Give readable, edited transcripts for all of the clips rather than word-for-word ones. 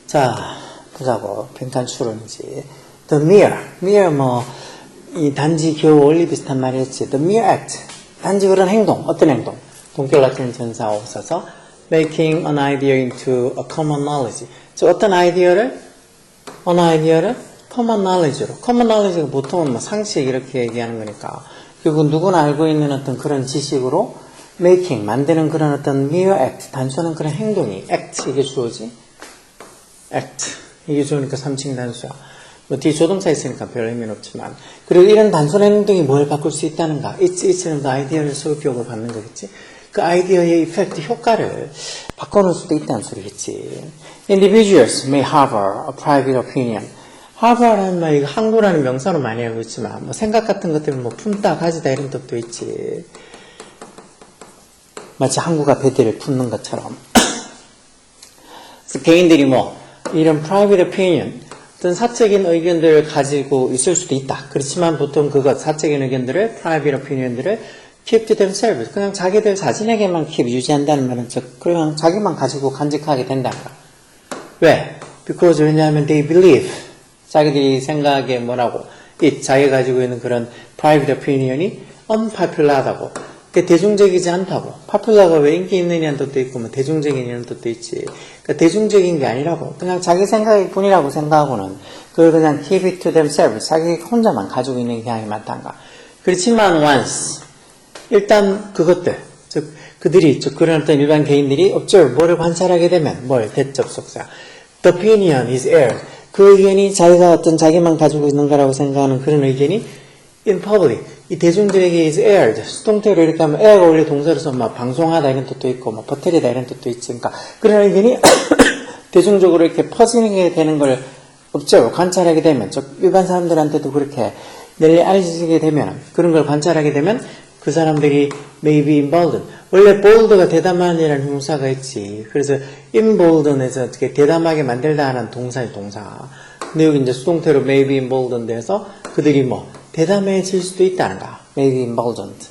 자, 보자고. 빈칸추론이지. The mere 이 단지 겨우 원리 비슷한 말이었지. The mere act. 단지 그런 행동. 어떤 행동? 동격 라틴 전사 없어서 making an idea into a common knowledge. 어떤 아이디어를 common knowledge로. common knowledge가 보통은 뭐 상식 이렇게 얘기하는 거니까. 결국 누구나 알고 있는 어떤 그런 지식으로 making, 만드는 그런 어떤 mere act, 단순한 그런 행동이 act, 이게 주어지? act. 이게 주어니까 3층 단수야. 뭐 뒤에 조동사 있으니까 별 의미는 없지만. 그리고 이런 단순한 행동이 뭘 바꿀 수 있다는가? it's 그 아이디어를 소유격으로 받는 거겠지? 그 아이디어의 이펙트, 효과를 바꿔놓을 수도 있다는 소리겠지. Individuals may harbor a private opinion. harbor라는 말, 이거 항구라는 명사로 많이 알고 있지만, 뭐 생각 같은 것들을 뭐 품다, 가지다 이런 뜻도 있지. 마치 항구가 배대를 품는 것처럼. 그래서 개인들이 이런 private opinion, 어떤 사적인 의견들을 가지고 있을 수도 있다. 그렇지만 보통 사적인 의견들을, private opinion들을 keep to themselves. 그냥 자기들 자신에게만 keep 유지한다는 말은 그냥 자기만 가지고 간직하게 된다니까. 왜? Because 왜냐하면 they believe. 자기들이 생각에 자기가 가지고 있는 그런 private opinion이 unpopular하다고. 대중적이지 않다고. popular가 왜 인기 있느냐는 뜻도 있고, 대중적인이라는 뜻도 있지. 그러니까 대중적인 게 아니라고. 그냥 자기 생각일 뿐이라고 생각하고는, 그걸 그냥 keep it to themselves. 자기 혼자만 가지고 있는 경향이 많단가. 그렇지만 once, 일단 그것들, 그들이, 그런 어떤 일반 개인들이 observe, 뭐를 관찰하게 되면, 대접속사. The opinion is aired. 그 의견이 자기만 가지고 있는 거라고 생각하는 그런 의견이 in public. 이 대중들에게 is aired. 수동태로 이렇게 하면 air가 원래 동사로서 방송하다 이런 뜻도 있고, 퍼뜨리다 이런 뜻도 있지. 그러니까 그런 의견이 대중적으로 이렇게 퍼지게 되는 걸 observe, 관찰하게 되면, 일반 사람들한테도 그렇게 널리 알려지게 되면, 그런 걸 관찰하게 되면, 그 사람들이 may be emboldened. 원래 bold가 대담한이라는 형사가 있지. 그래서 embolden에서 어떻게 대담하게 만들다 하는 동사의 동사. 근데 여기 이제 수동태로 may be emboldened 해서 그들이 대담해질 수도 있다는가. may be emboldened.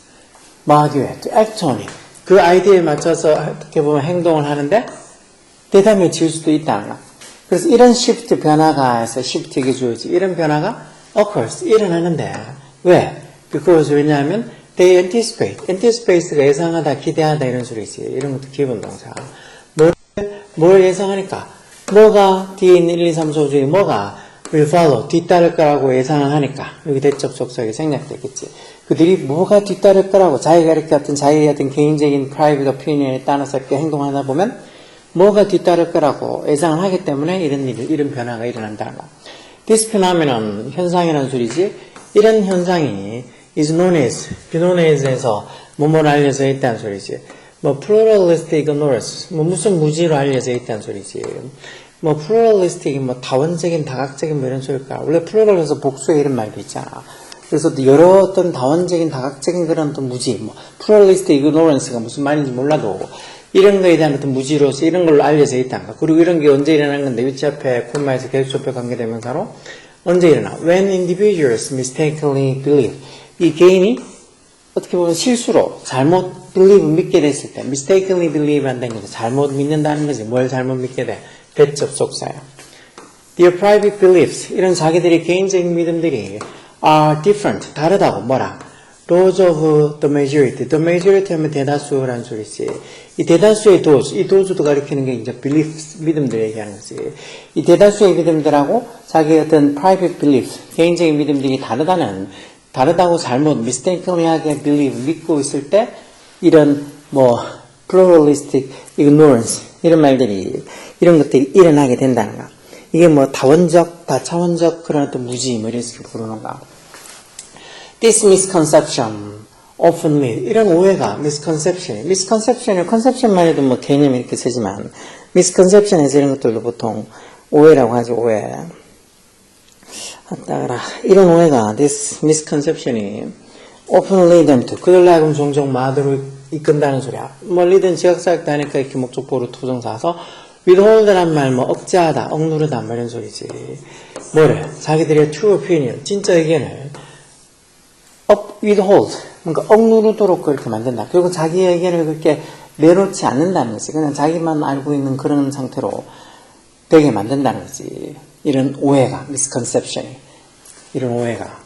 하기 위해 to act on it. 그 아이디어에 맞춰서 어떻게 보면 행동을 하는데 대담해질 수도 있다는가. 그래서 이런 shift 변화가 해서 shift 이게 주어지. 이런 변화가 occurs. 일어나는데 왜? because 왜냐하면 they anticipate가 예상하다, 기대하다 이런 소리지. 이런 것도 기본 동사. 뭘 예상하니까? 뭐가 뒤에 있는 1, 2, 3, 4 중에 뭐가 will follow, 뒤따를 거라고 예상을 하니까 여기 대적 속삭이 생략되겠지. 그들이 뭐가 뒤따를 거라고 자기가 이렇게 자기의 어떤 개인적인 private opinion에 따라서 이렇게 행동하다 보면 뭐가 뒤따를 거라고 예상을 하기 때문에 이런 변화가 일어난다는 거. This phenomenon, 현상이라는 소리지. 이런 현상이 is known as에서 뭐뭐로 알려져 있다는 소리지. pluralistic ignorance, 무슨 무지로 알려져 있다는 소리지. pluralistic, 다원적인, 다각적인 이런 소리일까. 원래 plural에서 복수의 이런 말도 있잖아. 그래서 여러 어떤 다원적인, 다각적인 그런 어떤 무지, pluralistic ignorance가 무슨 말인지 몰라도 이런 거에 대한 어떤 무지로서 이런 걸로 알려져 있다는 거. 그리고 이런 게 언제 일어나는 건데, 위치 앞에 콤마에서 계속접해 관계대명사로 언제 일어나? When individuals mistakenly believe. 이 개인이 어떻게 보면 실수로 잘못 believe 믿게 됐을 때 mistakenly believe 한다는 거죠. 잘못 믿는다는 거지. 뭘 잘못 믿게 돼? 대접 속사야. Their private beliefs, 이런 자기들의 개인적인 믿음들이 are different, 다르다고. Laws of the majority. The majority 하면 대다수라는 소리지. 이 대다수의 도주, 이 도주도 가리키는 게 이제 beliefs, 믿음들 얘기하는 거지. 이 대다수의 믿음들하고 자기의 어떤 private beliefs, 개인적인 믿음들이 다르다고 잘못 mistakenly하게 believe, 믿고 있을 때 이런 pluralistic ignorance 이런 말들이 이런 것들이 일어나게 된다는 거. 이게 다원적, 다차원적 그런 어떤 무지 이런 식으로 부르는가. This misconception often lead. 이런 오해가 misconception을 conception만 해도 개념이 이렇게 쓰지만 misconception에서 이런 것들도 보통 오해라고 하죠. 오해. 이런 오해가 this misconception이 often lead them to 그들로 하여금 종종 마도로 이끈다는 소리야. lead는 지각사역도 하니까 이렇게 목적보로 투정사서 withhold란 말 억제하다, 억누르다 이런 소리지. 뭐를? 자기들의 true opinion, 진짜 의견을 withhold, 뭔가 억누르도록 그렇게 만든다. 결국 자기 의견을 그렇게 내놓지 않는다는 거지. 그냥 자기만 알고 있는 그런 상태로 되게 만든다는 거지. 이런 오해가, misconception이. 이런 오해가.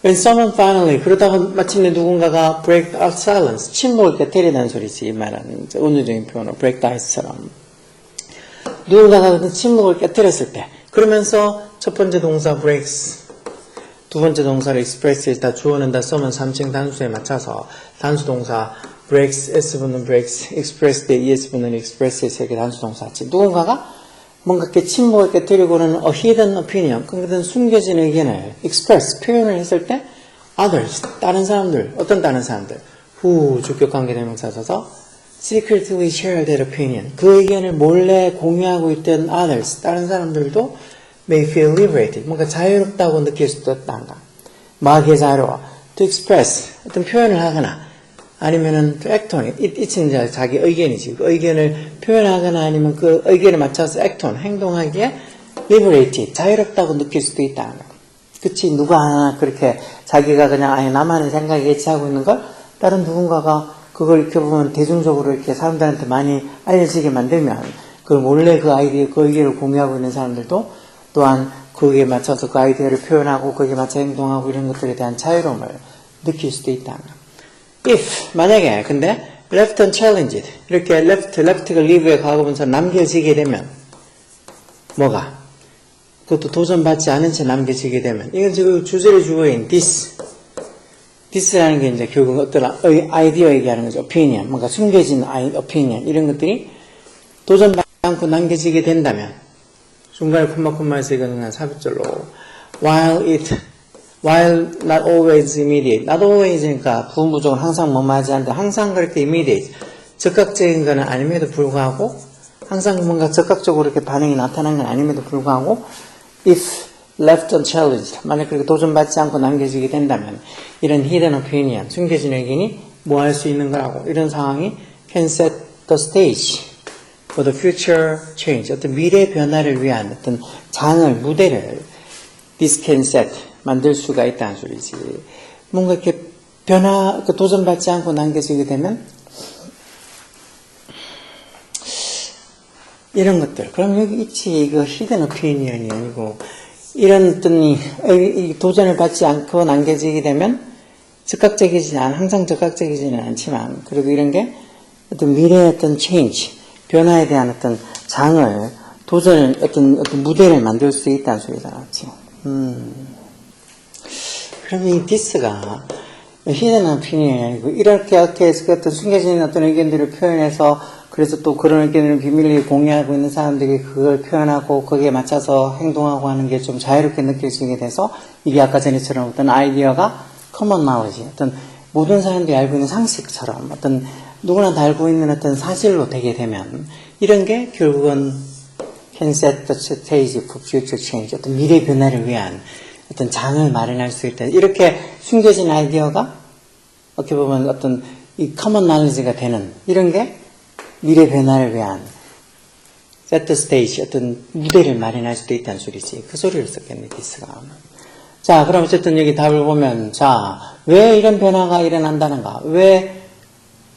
When someone finally, 그러다가 마침내 누군가가 break out silence, 침묵을 깨뜨리다는 소리지. 이 말하는 은유적인 표현으로 break the ice처럼. 누군가가 그 침묵을 깨뜨렸을 때, 그러면서 첫 번째 동사 breaks, 두 번째 동사를 express, 다 주어는 다 써면 3층 단수에 맞춰서 단수 동사 breaks, S분은 breaks, express 때 ES분은 express의 세 개 단수 동사지. 누군가가 뭔가 이렇게 침묵을 깨뜨리고는 a hidden opinion, 그러니까 숨겨진 의견을 express, 표현을 했을 때 others, 다른 사람들, 어떤 다른 사람들, who 주격관계대명사 써서 secretly share that opinion, 그 의견을 몰래 공유하고 있던 others, 다른 사람들도 may feel liberated, 뭔가 자유롭다고 느낄 수도 있다는가. 마귀의 자유로워. to express, 어떤 표현을 하거나, 아니면은 to act on it, 이는 자기 의견이지. 그 의견을 표현하거나 아니면 그 의견에 맞춰서 act on, 행동하기에 liberated, 자유롭다고 느낄 수도 있다는 거. 그치, 누가 하나 그렇게 자기가 그냥 아예 나만의 생각에 예치하고 있는 걸 다른 누군가가 그걸 이렇게 보면 대중적으로 이렇게 사람들한테 많이 알려지게 만들면 그걸 몰래 그 아이디어, 그 의견을 공유하고 있는 사람들도 또한 거기에 맞춰서 그 아이디어를 표현하고 거기에 맞춰 행동하고 이런 것들에 대한 자유로움을 느낄 수도 있다는 거. If, 만약에, 근데, left unchallenged, 이렇게 left가 leave의 과거분사 남겨지게 되면, 뭐가? 그것도 도전받지 않은 채 남겨지게 되면, 이건 지금 주제를 주어인 this라는 게 이제 결국 어떤 아이디어 얘기하는 거죠. opinion, 뭔가 숨겨진 opinion, 이런 것들이 도전받지 않고 남겨지게 된다면, 중간에 콤마에서 이거는 삽입절로, while not always immediate, not always니까 부분부정은 항상 뭐뭐하지 않는데 항상 그렇게 immediate, 즉각적인 건 아님에도 불구하고 항상 뭔가 즉각적으로 이렇게 반응이 나타난 건 아님에도 불구하고 if left unchallenged, 만약 그렇게 도전받지 않고 남겨지게 된다면 이런 hidden opinion, 숨겨진 의견이 뭐 할 수 있는 거라고. 이런 상황이 can set the stage for the future change, 어떤 미래 변화를 위한 어떤 장을, 무대를 this can set, 만들 수가 있다는 소리지. 뭔가 이렇게 도전받지 않고 남겨지게 되면 이런 것들. 그럼 여기 있지. 이거 히든 오피니언이 아니고 이런 어떤 이 도전을 받지 않고 남겨지게 되면 항상 즉각적이지는 않지만 그래도 이런 게 어떤 미래의 어떤 change, 변화에 대한 어떤 장을, 도전을, 어떤 무대를 만들 수 있다는 소리잖아. 그러면 이 this가 hidden opinion이 아니고 이렇게 해서 어떤 숨겨진 어떤 의견들을 표현해서 그래서 또 그런 의견을 비밀리에 공유하고 있는 사람들이 그걸 표현하고 거기에 맞춰서 행동하고 하는 게 좀 자유롭게 느낄 수 있게 돼서 이게 아까 전에처럼 어떤 아이디어가 common knowledge, 어떤 모든 사람들이 알고 있는 상식처럼 어떤 누구나 다 알고 있는 어떤 사실로 되게 되면 이런 게 결국은 can set the stage for future change, 어떤 미래 변화를 위한 어떤 장을 마련할 수 있다. 이렇게 숨겨진 아이디어가 어떻게 보면 어떤 이 common knowledge가 되는 이런 게 미래 변화를 위한 set the stage, 어떤 무대를 마련할 수도 있다는 소리지. 그 소리를 썼겠네, 디스가. 자, 그럼 어쨌든 여기 답을 보면, 자, 왜 이런 변화가 일어난다는가? 왜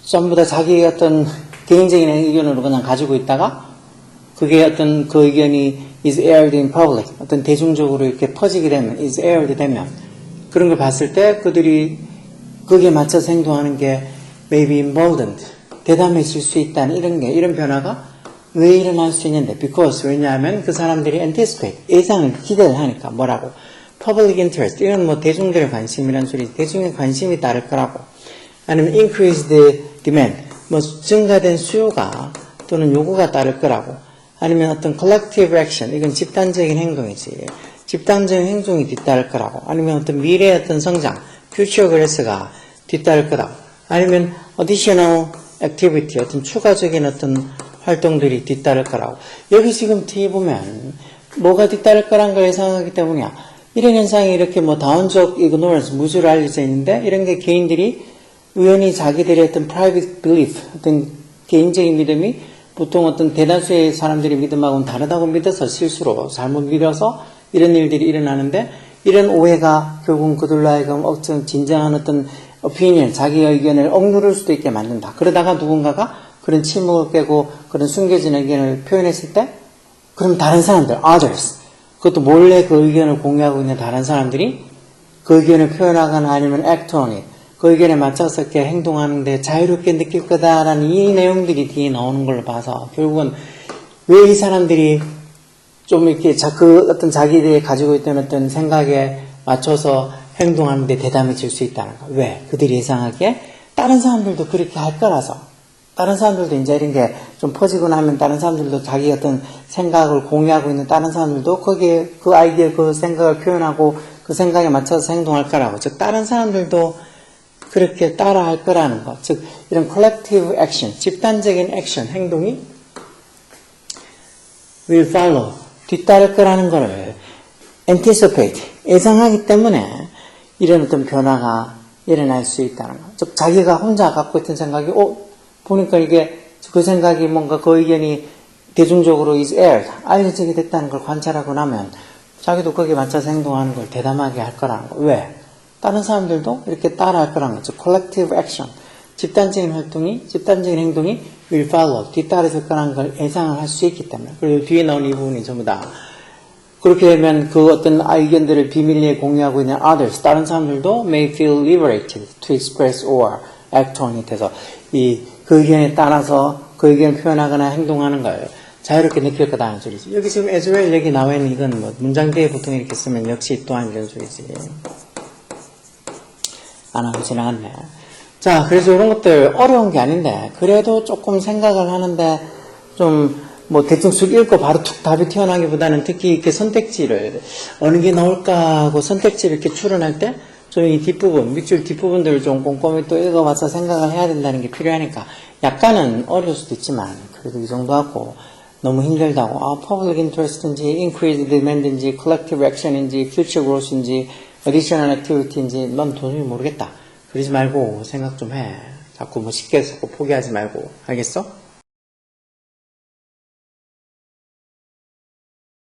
전부 다 자기의 어떤 개인적인 의견으로 그냥 가지고 있다가 그게 어떤 그 의견이 is aired in public, 어떤 대중적으로 이렇게 퍼지게 되면, is aired 되면, 그런 걸 봤을 때 그들이 거기에 맞춰서 행동하는 게 may be emboldened, 대담해질 수 있다는 이런 변화가 왜 일어날 수 있는데? because, 왜냐하면 그 사람들이 anticipate, 예상을 기대를 하니까 뭐라고? public interest, 이건 뭐 대중들의 관심이란 소리, 대중의 관심이 따를 거라고. 아니면 increased demand, 뭐 증가된 수요가 또는 요구가 따를 거라고. 아니면 어떤 collective action, 이건 집단적인 행동이지. 집단적인 행동이 뒤따를 거라고. 아니면 어떤 미래의 어떤 성장, future growth가 뒤따를 거라고. 아니면 additional activity, 어떤 추가적인 어떤 활동들이 뒤따를 거라고. 여기 지금 뒤에 보면 뭐가 뒤따를 거란 걸 예상하기 때문이야. 이런 현상이 이렇게 뭐 다운적 ignorance, 무주로 알려져 있는데 이런 게 개인들이 우연히 자기들의 어떤 private belief, 어떤 개인적인 믿음이 보통 어떤 대다수의 사람들의 믿음하고는 다르다고 믿어서 실수로 잘못 믿어서 이런 일들이 일어나는데 이런 오해가 결국은 그들로 하여금 어떤 진정한 어떤 opinion, 자기 의견을 억누를 수도 있게 만든다. 그러다가 누군가가 그런 침묵을 깨고 그런 숨겨진 의견을 표현했을 때, 그럼 다른 사람들, others, 그것도 몰래 그 의견을 공유하고 있는 다른 사람들이 그 의견을 표현하거나 아니면 act on it, 그 의견에 맞춰서 이렇게 행동하는데 자유롭게 느낄 거다라는 이 내용들이 뒤에 나오는 걸로 봐서 결국은 왜 이 사람들이 좀 이렇게 그 어떤 자기들이 가지고 있던 어떤 생각에 맞춰서 행동하는데 대담해질 수 있다는 거. 왜? 그들이 예상하기에 다른 사람들도 그렇게 할 거라서. 다른 사람들도 이제 이런 게 좀 퍼지고 나면 다른 사람들도 자기 어떤 생각을 공유하고 있는 다른 사람들도 거기에 그 아이디어, 그 생각을 표현하고 그 생각에 맞춰서 행동할 거라고. 즉, 다른 사람들도 그렇게 따라 할 거라는 것. 즉, 이런 collective action, 집단적인 액션, 행동이 will follow, 뒤따를 거라는 거를 anticipate, 예상하기 때문에 이런 어떤 변화가 일어날 수 있다는 것. 즉, 자기가 혼자 갖고 있던 생각이, 보니까 이게 그 생각이 뭔가 그 의견이 대중적으로 is aired, 알려지게 됐다는 걸 관찰하고 나면 자기도 거기에 맞춰서 행동하는 걸 대담하게 할 거라는 거. 왜? 다른 사람들도 이렇게 따라 할 거라는 거죠. collective action. 집단적인 행동이 will follow, 뒤따라질 거라는 걸 예상을 할 수 있기 때문에. 그리고 뒤에 나온 이 부분이 전부 다. 그렇게 되면 그 어떤 의견들을 비밀리에 공유하고 있는 others, 다른 사람들도 may feel liberated to express or act on it 해서 그 의견에 따라서 그 의견을 표현하거나 행동하는 걸 자유롭게 느낄 거다는 소리지. 여기 지금 as well 여기 나와 있는 이건 뭐 문장 뒤에 보통 이렇게 쓰면 역시 또한 이런 소리지. 안 하고 지나갔네. 자, 그래서 이런 것들 어려운 게 아닌데 그래도 조금 생각을 하는데 좀 뭐 대충 쑥 읽고 바로 툭 답이 튀어나오기보다는 특히 이렇게 선택지를 어느 게 나올까 하고 선택지를 이렇게 추론할 때 좀 이 뒷부분, 밑줄 뒷부분들을 좀 꼼꼼히 또 읽어봐서 생각을 해야 된다는 게 필요하니까 약간은 어려울 수도 있지만 그래도 이 정도 하고 너무 힘들다고 public interest인지 increased demand인지 collective action인지 future growth인지 additional activity인지 넌 도저히 모르겠다. 그러지 말고 생각 좀 해. 자꾸 뭐 쉽게 자꾸 포기하지 말고. 알겠어?